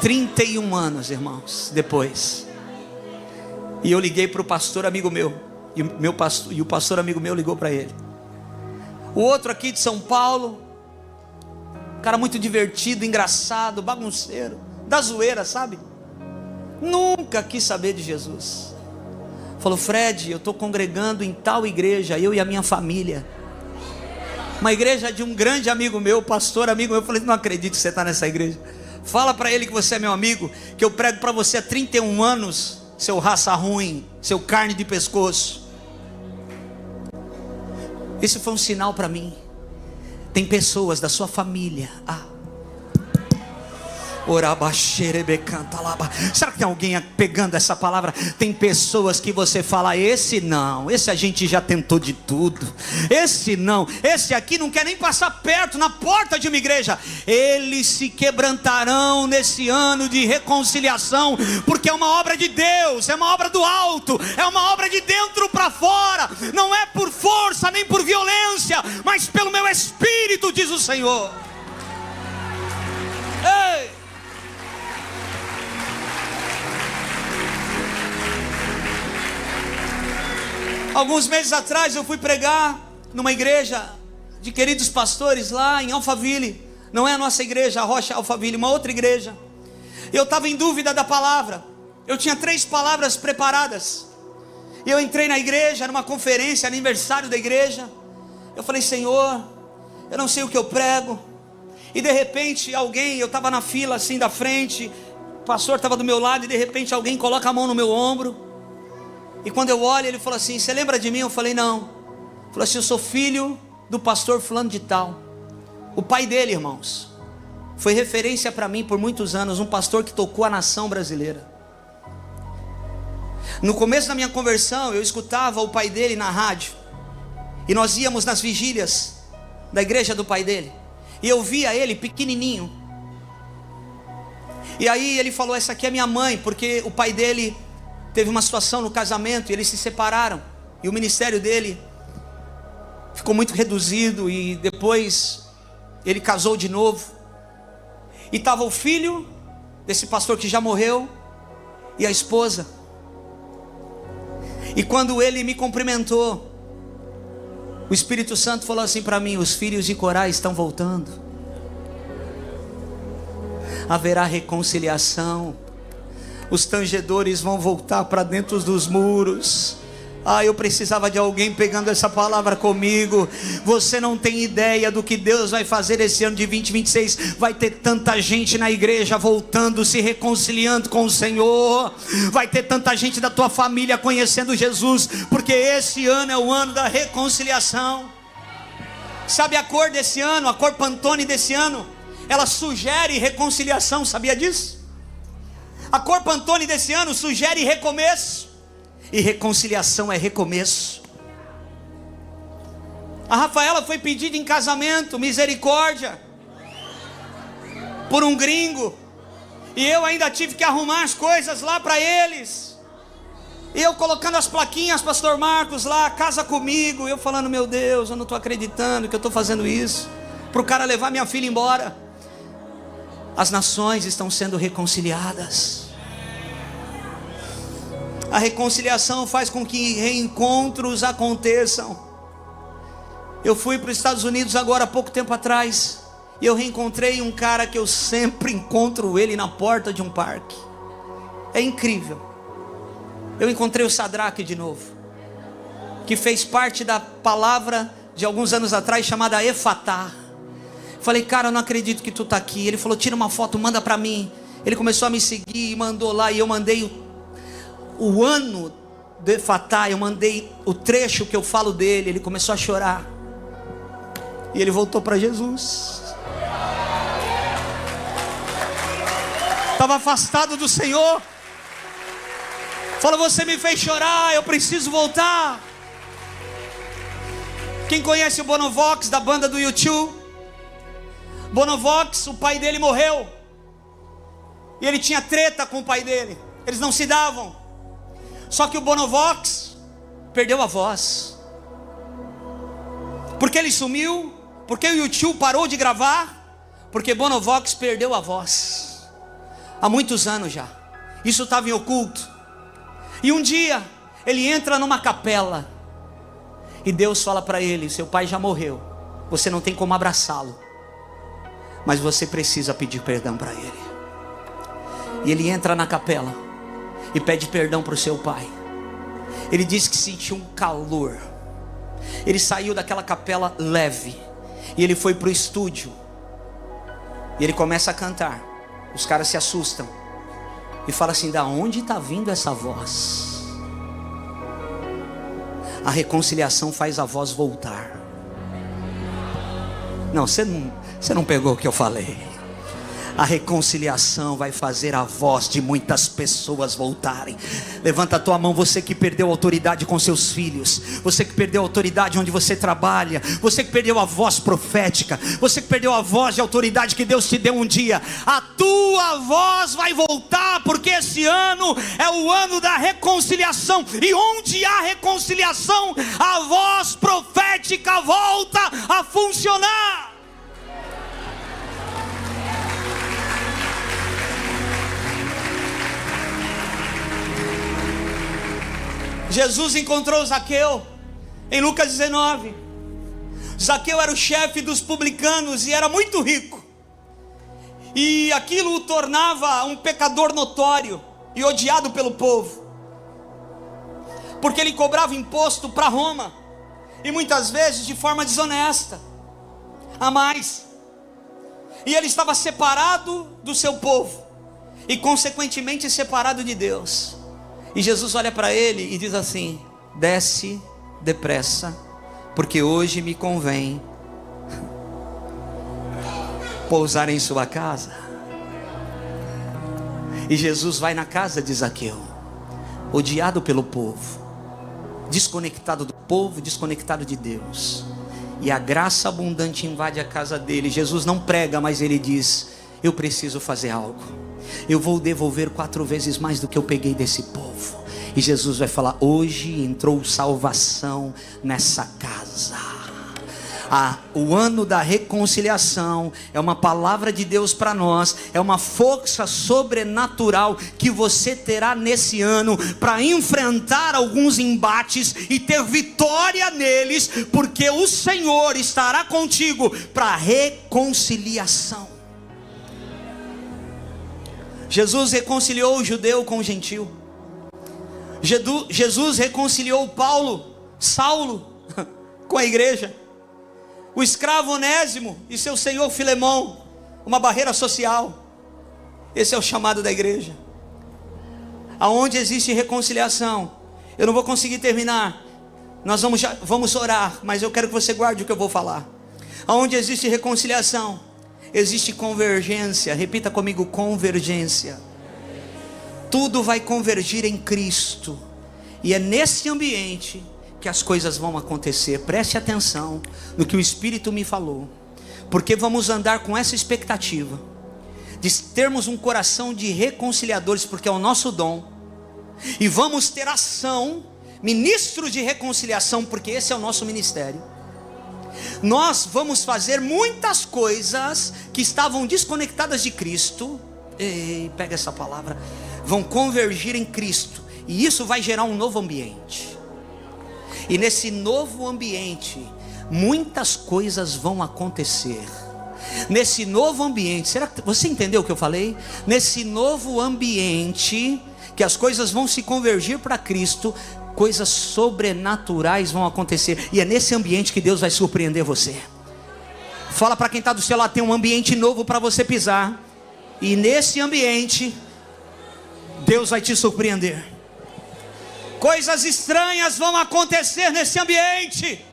31 anos, irmãos, depois. E eu liguei para o pastor amigo meu, e o pastor amigo meu ligou para ele. O outro aqui de São Paulo, cara muito divertido, engraçado, bagunceiro, da zoeira, sabe? Nunca quis saber de Jesus. Falou: Fred, eu estou congregando em tal igreja, eu e a minha família. Uma igreja de um grande amigo meu, pastor amigo meu. Eu falei: não acredito que você está nessa igreja. Fala para ele que você é meu amigo, que eu prego para você há 31 anos, seu raça ruim, seu carne de pescoço. Esse foi um sinal para mim. Tem pessoas da sua família. Será que tem alguém pegando essa palavra? Tem pessoas que você fala: esse não, esse a gente já tentou de tudo, esse não, esse aqui não quer nem passar perto, na porta de uma igreja. Eles se quebrantarão nesse ano de reconciliação, porque é uma obra de Deus, é uma obra do alto, é uma obra de dentro para fora. Não é por força nem por violência, mas pelo meu espírito, diz o Senhor. Ei! Alguns meses atrás eu fui pregar numa igreja de queridos pastores lá em Alphaville. Não é a nossa igreja, a Rocha Alphaville, uma outra igreja. Eu estava em dúvida da palavra. Eu tinha 3 palavras preparadas. E eu entrei na igreja, numa conferência, aniversário da igreja. Eu falei: Senhor, eu não sei o que eu prego. E de repente eu estava na fila assim da frente, o pastor estava do meu lado, e de repente alguém coloca a mão no meu ombro. E quando eu olho, ele falou assim: você lembra de mim? Eu falei: não. Ele falou assim: eu sou filho do pastor fulano de tal. O pai dele, irmãos, foi referência para mim por muitos anos, um pastor que tocou a nação brasileira. No começo da minha conversão, eu escutava o pai dele na rádio, e nós íamos nas vigílias da igreja do pai dele, e eu via ele pequenininho. E aí ele falou: essa aqui é minha mãe, porque o pai dele teve uma situação no casamento e eles se separaram, e o ministério dele ficou muito reduzido, e depois ele casou de novo, e estava o filho desse pastor que já morreu e a esposa. E quando ele me cumprimentou, o Espírito Santo falou assim para mim: os filhos de Corá estão voltando, haverá reconciliação, os tangedores vão voltar para dentro dos muros. Eu precisava de alguém pegando essa palavra comigo. Você não tem ideia do que Deus vai fazer esse ano de 2026. Vai ter tanta gente na igreja voltando, se reconciliando com o Senhor. Vai ter tanta gente da tua família conhecendo Jesus, porque esse ano é o ano da reconciliação. Sabe a cor desse ano? A cor Pantone desse ano, ela sugere reconciliação, sabia disso? A cor Pantone desse ano sugere recomeço. E reconciliação é recomeço. A Rafaela foi pedida em casamento, misericórdia, por um gringo, e eu ainda tive que arrumar as coisas lá para eles. E eu colocando as plaquinhas, pastor Marcos lá, casa comigo. Eu falando: meu Deus, eu não estou acreditando que eu estou fazendo isso, para o cara levar minha filha embora. As nações estão sendo reconciliadas. A reconciliação faz com que reencontros aconteçam. Eu fui para os Estados Unidos agora há pouco tempo atrás, e eu reencontrei um cara que eu sempre encontro ele na porta de um parque. É incrível. Eu encontrei o Sadraque de novo, que fez parte da palavra de alguns anos atrás chamada Efatá. Falei: cara, eu não acredito que tu está aqui. Ele falou: tira uma foto, manda para mim. Ele começou a me seguir e mandou lá, e eu mandei o ano de Efatá, eu mandei o trecho que eu falo dele. Ele começou a chorar, e ele voltou para Jesus. Estava afastado do Senhor. Falou: você me fez chorar, eu preciso voltar. Quem conhece o Bonovox, da banda do U2? Bonovox, o pai dele morreu, e ele tinha treta com o pai dele, eles não se davam. Só que o Bonovox perdeu a voz. Porque ele sumiu? Porque o U2 parou de gravar? Porque Bonovox perdeu a voz. Há muitos anos já. Isso estava em oculto. E um dia ele entra numa capela, e Deus fala para ele: seu pai já morreu, você não tem como abraçá-lo, mas você precisa pedir perdão para ele. E ele entra na capela e pede perdão para o seu pai. Ele disse que sentiu um calor. Ele saiu daquela capela leve, e ele foi para o estúdio, e ele começa a cantar. Os caras se assustam e falam assim: da onde está vindo essa voz? A reconciliação faz a voz voltar. Não, você não pegou o que eu falei. A reconciliação vai fazer a voz de muitas pessoas voltarem. Levanta a tua mão, você que perdeu a autoridade com seus filhos, você que perdeu a autoridade onde você trabalha, você que perdeu a voz profética, você que perdeu a voz de autoridade que Deus te deu um dia. A tua voz vai voltar, porque esse ano é o ano da reconciliação. E onde há reconciliação, a voz profética volta a funcionar. Jesus encontrou Zaqueu em Lucas 19. Zaqueu era o chefe dos publicanos e era muito rico, e aquilo o tornava um pecador notório e odiado pelo povo, porque ele cobrava imposto para Roma, e muitas vezes de forma desonesta, a mais. E ele estava separado do seu povo e consequentemente separado de Deus. E Jesus olha para ele e diz assim: desce depressa, porque hoje me convém pousar em sua casa. E Jesus vai na casa de Zaqueu, odiado pelo povo, desconectado do povo, desconectado de Deus. E a graça abundante invade a casa dele. Jesus não prega, mas ele diz: eu preciso fazer algo. Eu vou devolver 4 vezes mais do que eu peguei desse povo. E Jesus vai falar: hoje entrou salvação nessa casa. O ano da reconciliação é uma palavra de Deus para nós, é uma força sobrenatural que você terá nesse ano para enfrentar alguns embates e ter vitória neles, porque o Senhor estará contigo para reconciliação. Jesus reconciliou o judeu com o gentil. Jesus reconciliou Saulo com a igreja. O escravo Onésimo e seu senhor Filemão, uma barreira social. Esse é o chamado da igreja. Aonde existe reconciliação, eu não vou conseguir terminar. Nós vamos orar, mas eu quero que você guarde o que eu vou falar. Aonde existe reconciliação, existe convergência. Repita comigo: convergência. Tudo vai convergir em Cristo. E é nesse ambiente que as coisas vão acontecer. Preste atenção no que o Espírito me falou, porque vamos andar com essa expectativa de termos um coração de reconciliadores, porque é o nosso dom. E vamos ter ação, ministros de reconciliação, porque esse é o nosso ministério. Nós vamos fazer muitas coisas que estavam desconectadas de Cristo. Pega essa palavra. Vão convergir em Cristo, e isso vai gerar um novo ambiente. E nesse novo ambiente, muitas coisas vão acontecer. Nesse novo ambiente, será que você entendeu o que eu falei? Nesse novo ambiente, que as coisas vão se convergir para Cristo, coisas sobrenaturais vão acontecer. E é nesse ambiente que Deus vai surpreender você. Fala para quem está do seu lado: tem um ambiente novo para você pisar. E nesse ambiente, Deus vai te surpreender. Coisas estranhas vão acontecer nesse ambiente.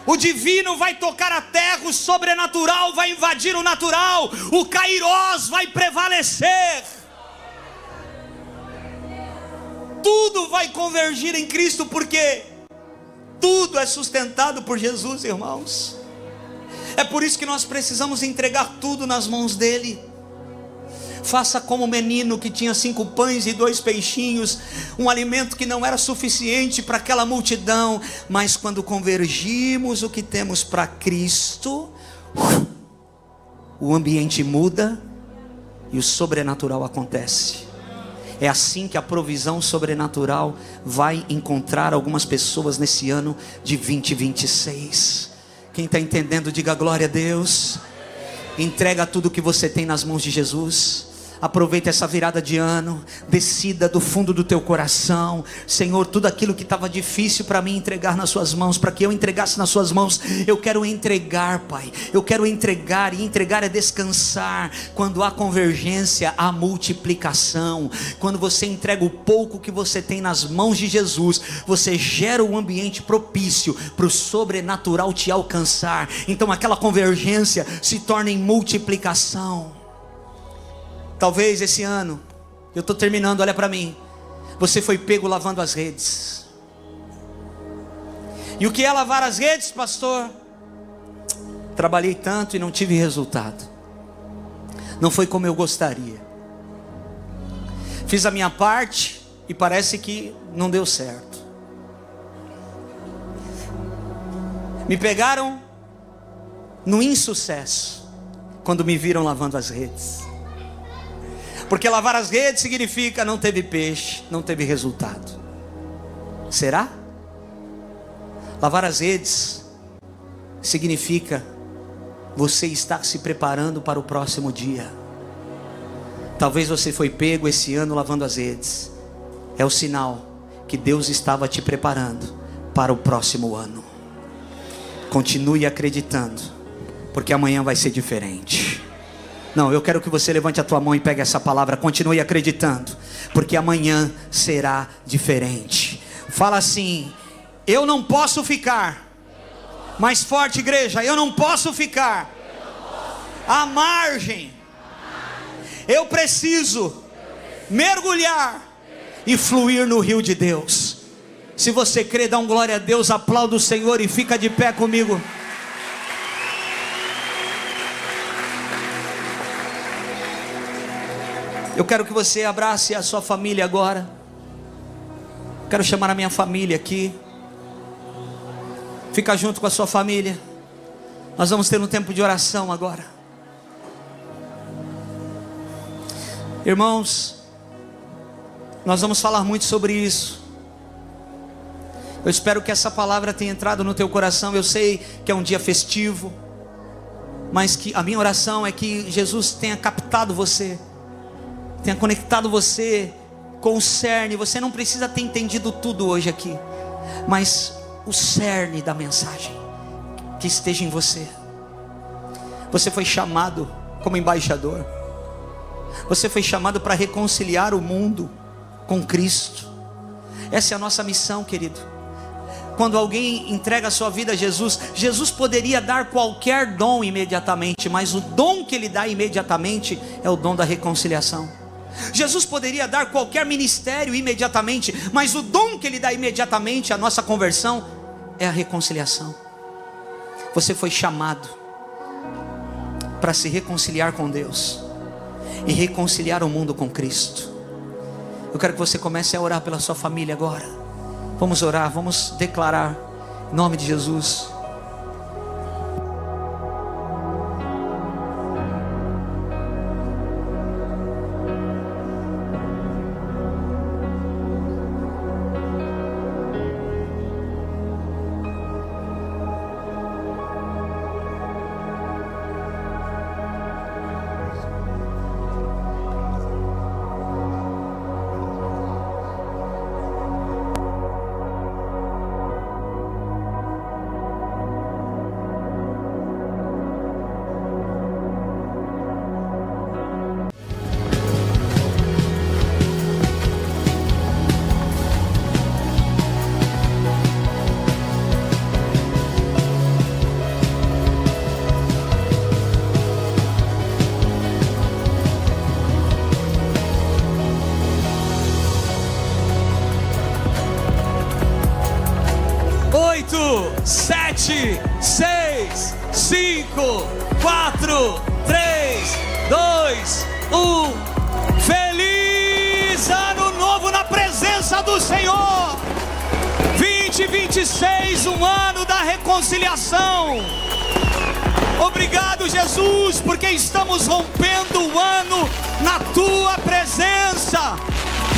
O divino vai tocar a terra, o sobrenatural vai invadir o natural, o Kairós vai prevalecer. Tudo vai convergir em Cristo, porque tudo é sustentado por Jesus, irmãos. É por isso que nós precisamos entregar tudo nas mãos dele. Faça como o menino que tinha 5 pães e 2 peixinhos, um alimento que não era suficiente para aquela multidão, mas quando convergimos o que temos para Cristo, o ambiente muda e o sobrenatural acontece. É assim que a provisão sobrenatural vai encontrar algumas pessoas nesse ano de 2026. Quem está entendendo, diga glória a Deus. Entrega tudo que você tem nas mãos de Jesus. Aproveita essa virada de ano, decida do fundo do teu coração: Senhor, tudo aquilo que estava difícil para mim entregar nas suas mãos, para que eu entregasse nas suas mãos, eu quero entregar, Pai. Eu quero entregar, e entregar é descansar. Quando há convergência, há multiplicação. Quando você entrega o pouco que você tem nas mãos de Jesus, você gera um ambiente propício para o sobrenatural te alcançar. Então aquela convergência se torna em multiplicação. Talvez esse ano, eu estou terminando, olha para mim, você foi pego lavando as redes. E o que é lavar as redes, pastor? Trabalhei tanto e não tive resultado. Não foi como eu gostaria. Fiz a minha parte e parece que não deu certo. Me pegaram no insucesso quando me viram lavando as redes. Porque lavar as redes significa: não teve peixe, não teve resultado. Será? Lavar as redes significa você estar se preparando para o próximo dia. Talvez você foi pego esse ano lavando as redes. É o sinal que Deus estava te preparando para o próximo ano. Continue acreditando, porque amanhã vai ser diferente. Não, eu quero que você levante a tua mão e pegue essa palavra. Continue acreditando, porque amanhã será diferente. Fala assim: eu não posso ficar. Mais forte, igreja. Eu não posso ficar à margem. Eu preciso mergulhar e fluir no rio de Deus. Se você crê, dá um glória a Deus, aplauda o Senhor e fica de pé comigo. Eu quero que você abrace a sua família agora. Quero chamar a minha família aqui. Fica junto com a sua família. Nós vamos ter um tempo de oração agora. Irmãos, nós vamos falar muito sobre isso. Eu espero que essa palavra tenha entrado no teu coração. Eu sei que é um dia festivo, mas que a minha oração é que Jesus tenha captado você, tenha conectado você com o cerne. Você não precisa ter entendido tudo hoje aqui, mas o cerne da mensagem que esteja em você. Você foi chamado como embaixador. Você foi chamado para reconciliar o mundo com Cristo. Essa é a nossa missão, querido. Quando alguém entrega a sua vida a Jesus, Jesus poderia dar qualquer dom imediatamente, mas o dom que Ele dá imediatamente é o dom da reconciliação. Jesus poderia dar qualquer ministério imediatamente, mas o dom que Ele dá imediatamente, a nossa conversão, é a reconciliação. Você foi chamado para se reconciliar com Deus e reconciliar o mundo com Cristo. Eu quero que você comece a orar pela sua família agora. Vamos orar, vamos declarar em nome de Jesus. Sete, 6, 5, 4, 3, 2, 1. Feliz ano novo na presença do Senhor. 2026, um ano da reconciliação. Obrigado, Jesus, porque estamos rompendo o ano na tua presença.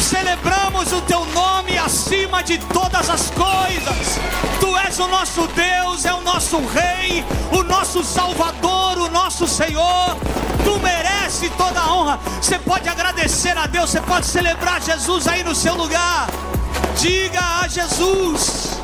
Celebramos o teu nome acima de todas as coisas. Tu és o nosso Deus, é o nosso Rei, o nosso Salvador, o nosso Senhor. Tu mereces toda a honra. Você pode agradecer a Deus, você pode celebrar Jesus aí no seu lugar. Diga a Jesus: